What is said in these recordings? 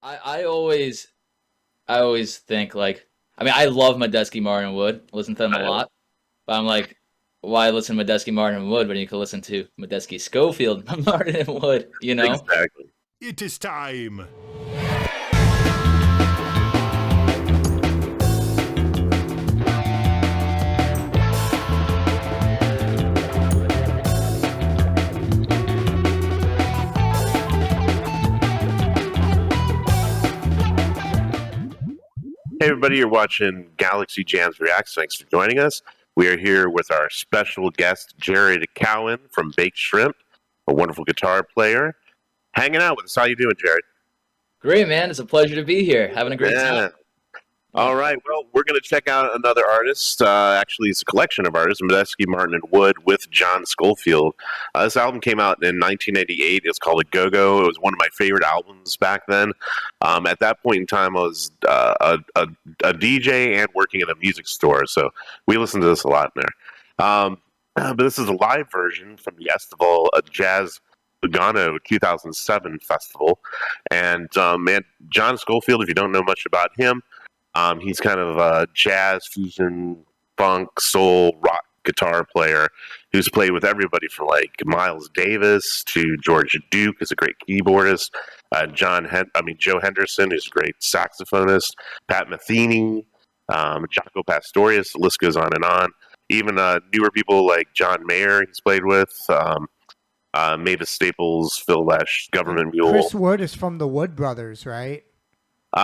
I always think like, I mean, I love Medeski, Martin, and Wood. Listen to them a lot, but I'm like, why listen to Medeski, Martin, and Wood when you can listen to Medeski, Scofield, Martin, and Wood? You know? Exactly. It is time. Hey, everybody, you're watching Galaxy Jams Reacts. Thanks for joining us. We are here with our special guest, Jared Cowen from Baked Shrimp, a wonderful guitar player, hanging out with us. How you doing, Jared? Great, man. It's a pleasure to be here. Having a great time. All right. Well, we're going to check out another artist. Actually, it's a collection of artists, Medeski, Martin, and Wood, with John Scofield. This album came out in 1988. It's called A Go-Go. It was one of my favorite albums back then. At that point in time, I was a DJ and working in a music store, so we listened to this a lot in there. But this is a live version from the Estival, a Jazz Lugano 2007 festival. And, man, John Scofield, if you don't know much about him, he's kind of a jazz, fusion, funk, soul, rock guitar player who's played with everybody from like Miles Davis to George Duke, is a great keyboardist. Joe Henderson, who's a great saxophonist. Pat Metheny, Jaco Pastorius. The list goes on and on. Even newer people like John Mayer, he's played with. Mavis Staples, Phil Lesh, Government Mule. Chris Wood is from the Wood Brothers, right?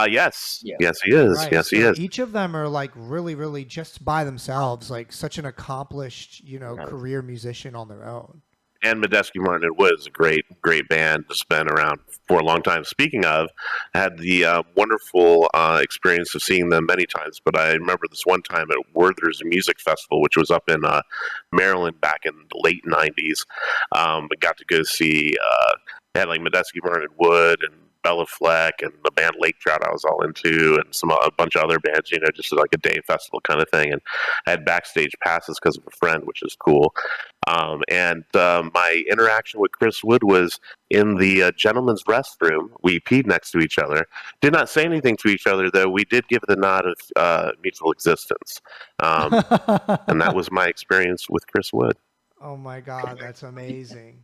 Yes. Yeah. Yes, he is. Right. Yes, he So is. each of them are like really just by themselves, like such an accomplished, career musician on their own. And Medeski, Martin, and Wood is a great band that's been around for a long time. Speaking of, I had the wonderful experience of seeing them many times, but I remember this one time at Werther's Music Festival, which was up in Maryland back in the late 90s. I got to go see, they had like Medeski, Martin, and Wood, and Bella Fleck, and the band Lake Trout I was all into, and a bunch of other bands, just like a day festival kind of thing. And I had backstage passes because of a friend, which is cool. My interaction with Chris Wood was in the gentleman's restroom. We peed next to each other. Did not say anything to each other, though. We did give the nod of mutual existence. And that was my experience with Chris Wood. Oh my God, that's amazing.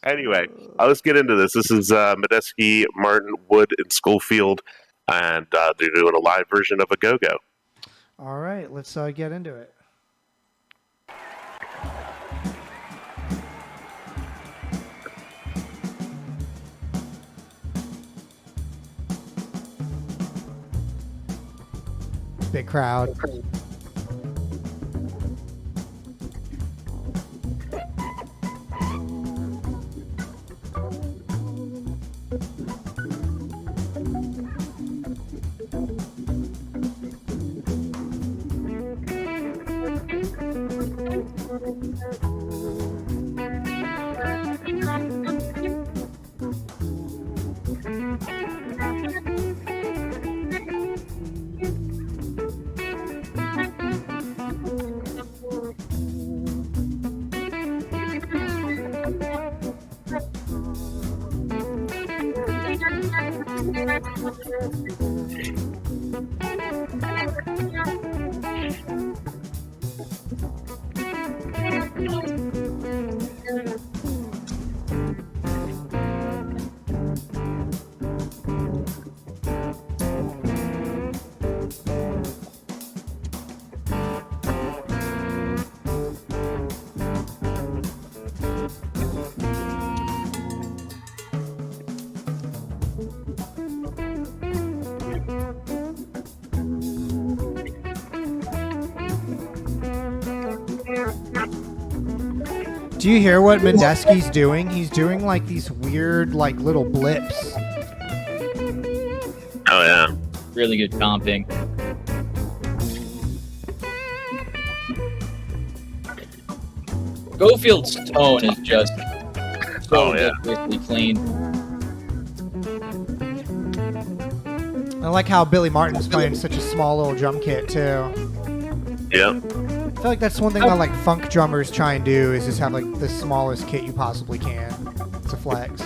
Anyway, let's get into this. This is Medeski, Martin, Wood, and Scofield, and they're doing a live version of A Go-Go. All right, let's get into it. Big crowd. Do you hear what Medeski's doing? He's doing like these weird, like little blips. Oh yeah, Really good comping. Schofield's tone is just so ridiculously clean. I like how Billy Martin's playing such a small little drum kit too. yeah. I feel like that's one thing that like funk drummers try and do is just have like the smallest kit you possibly can. It's a flex.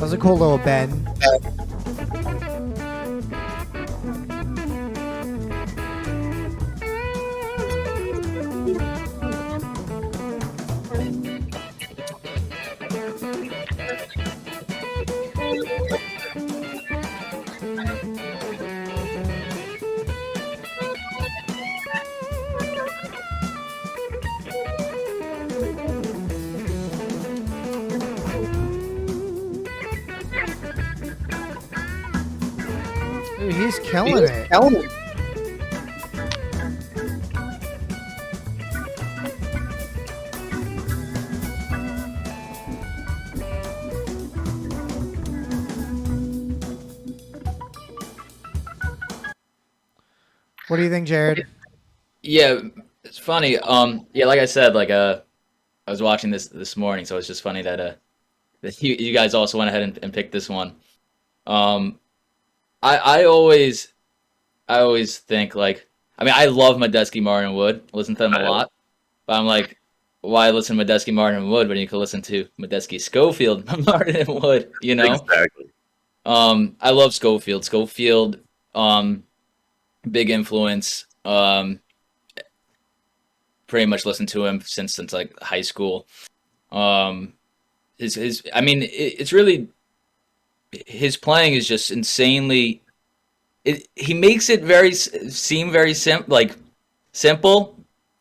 was a cool little bend. Dude, he's killing it. What do you think, Jared? Yeah, it's funny. Yeah, like I said, I was watching this morning, so it's just funny that you guys also went ahead and picked this one. Um, I always think like, I mean, I love Medeski, Martin and Wood. Listen to them a lot, but I'm like, why listen to Medeski, Martin and Wood when you can listen to Medeski, Scofield, Martin and Wood? You know? Exactly. I love Scofield. Scofield, big influence. Pretty much listened to him since like high school. His I mean, it's really his playing is just insanely. He makes it seem very simple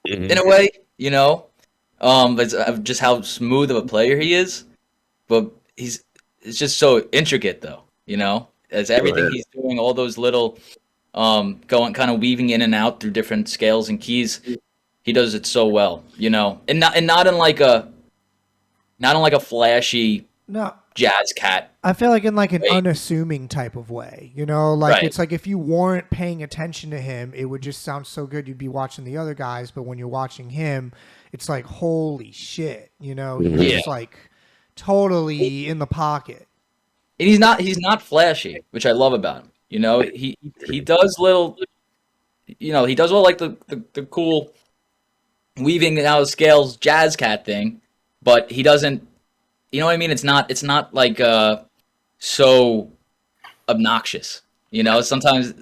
in a way, you know. But just how smooth of a player he is, but it's just so intricate though, you know. As everything he's doing, all those little going kind of weaving in and out through different scales and keys, he does it so well, you know, and not in like a flashy No, jazz cat. I feel like in like an Wait. unassuming type of way, you know, like Right. it's like if you weren't paying attention to him, it would just sound so good. You'd be watching the other guys, but when you're watching him, it's like, holy shit, you know, he's Yeah. just like totally in the pocket. And he's not flashy, which I love about him. You know, he does little, you know, he does all like the cool weaving out of scales jazz cat thing, but he doesn't, you know what I mean? It's not like so obnoxious. You know, sometimes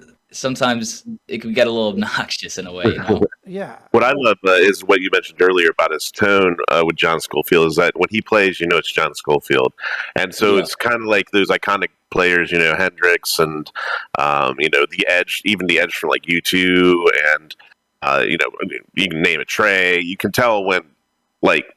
it can get a little obnoxious in a way, you know. Yeah. What I love is what you mentioned earlier about his tone with John Scofield is that when he plays, you know it's John Scofield, and so Yeah. it's kind of like those iconic players, you know, Hendrix and you know the Edge, even the Edge from like U2, and you know you can name it Trey. You can tell when like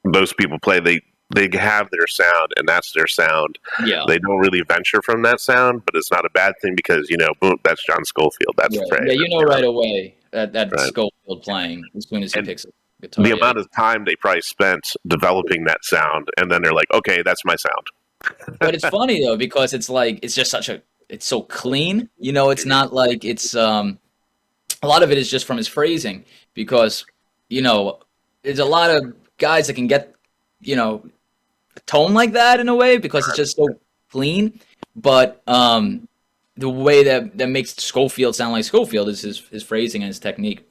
those people play, they have their sound, and that's their sound. Yeah. They don't really venture from that sound, but it's not a bad thing because you know, boom, that's John Scofield. That's Yeah, Trey. yeah, you know right away that Right. Schofield playing as soon as he And picks up the guitar. the yeah. amount of time they probably spent developing that sound, and then they're like, okay, that's my sound. But it's funny though because it's like it's just it's so clean. You know, it's not like it's a lot of it is just from his phrasing because you know there's a lot of guys that can get you know a tone like that in a way because it's just so clean. But the way that makes Schofield sound like Schofield is his phrasing and his technique.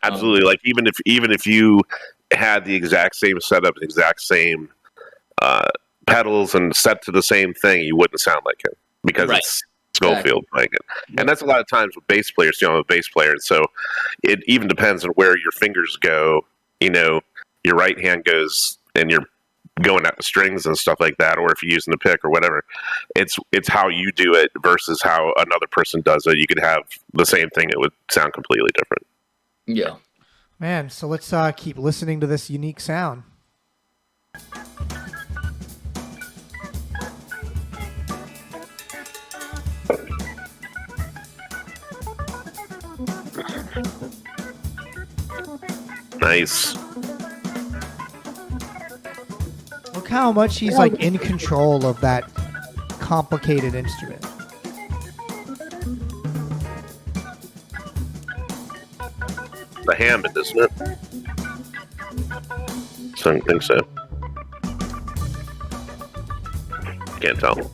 Absolutely. Like even if you had the exact same setup, the exact same pedals, and set to the same thing, you wouldn't sound like him because Right. it's Scofield playing it. And that's a lot of times with bass players. You know, I'm a bass player, and so it even depends on where your fingers go. You know, your right hand goes, and you're going at the strings and stuff like that, or if you're using the pick or whatever. It's how you do it versus how another person does it. You could have the same thing; it would sound completely different. Yeah. Man, so let's keep listening to this unique sound. Nice. Look how much he's like in control of that complicated instrument. The Hammond, isn't it? So I think so. Can't tell.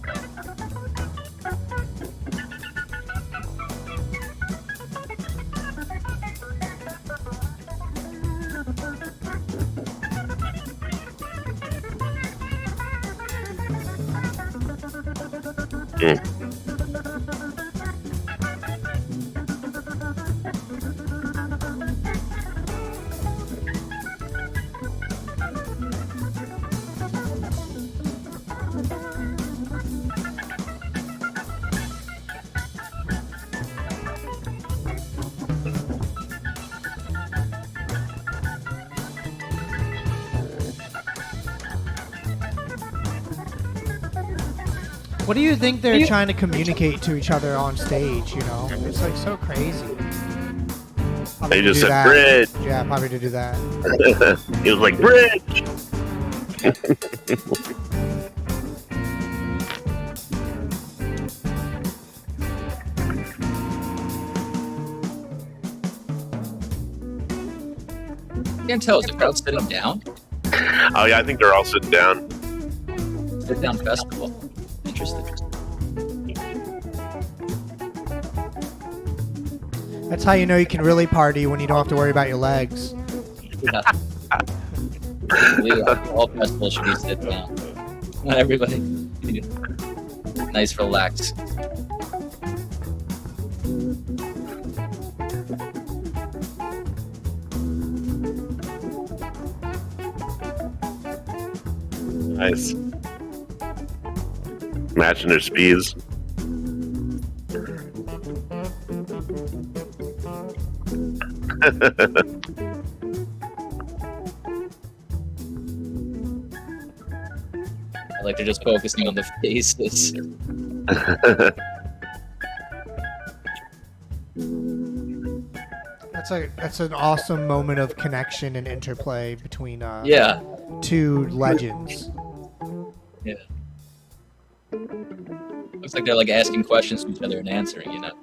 What do you think they're trying to communicate to each other on stage? You know, it's like so crazy. Probably They to just do said that. bridge. Yeah, probably to do that. He was like bridge. I can't tell. Is the crowd sitting down? Oh yeah, I think they're all sitting down. Sit down festival. Interesting. That's how you know you can really party when you don't have to worry about your legs. Yeah. All festivals should be sit down. Not everybody. Nice, relax. Nice. Matching their speeds. Like they're just focusing on the faces. That's an awesome moment of connection and interplay between Yeah. two legends. Yeah. Looks like they're like asking questions to each other and answering, you know.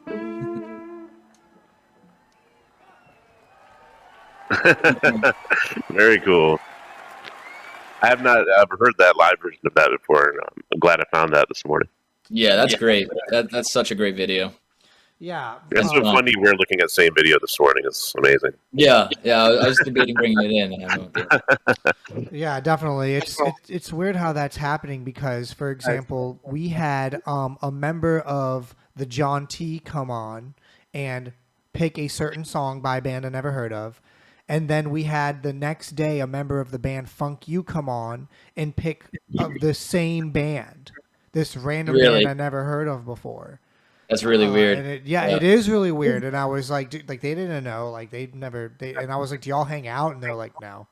Very cool. I have not ever heard that live version of that before, and I'm glad I found that this morning. Yeah, that's great. That's such a great video. Yeah. It's so funny we're looking at the same video this morning. It's amazing. Yeah. I was debating bringing it in, and I won't do it. Yeah, definitely. It's weird how that's happening because, for example, we had a member of the John T come on and pick a certain song by a band I never heard of. And then we had the next day a member of the band Funk You come on and pick of the same band, this random Really? band I never heard of before. That's really weird. And it is really weird. And I was like, dude, like they didn't know, like and I was like, do y'all hang out? And they're like, no.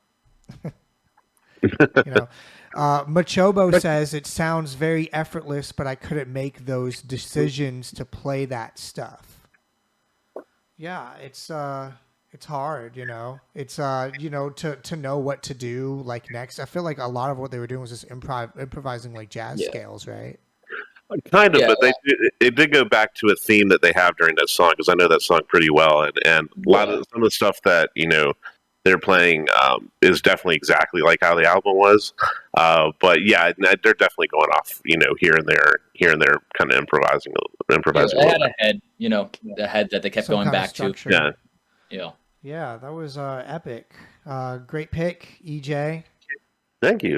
You know, Machobo says it sounds very effortless, but I couldn't make those decisions to play that stuff. Yeah, it's hard, you know. It's you know, to know what to do like next. I feel like a lot of what they were doing was just improvising like jazz scales, right? Kind of, Yeah. but they did go back to a theme that they have during that song, because I know that song pretty well, and a lot of some of the stuff that they're playing is definitely exactly like how the album was. But yeah, they're definitely going off, here and there, kind of improvising. Yeah, they had a head, the head that they kept Some going kind of back to. structure. Yeah. Yeah. Yeah, that was epic. Great pick, EJ. Thank you.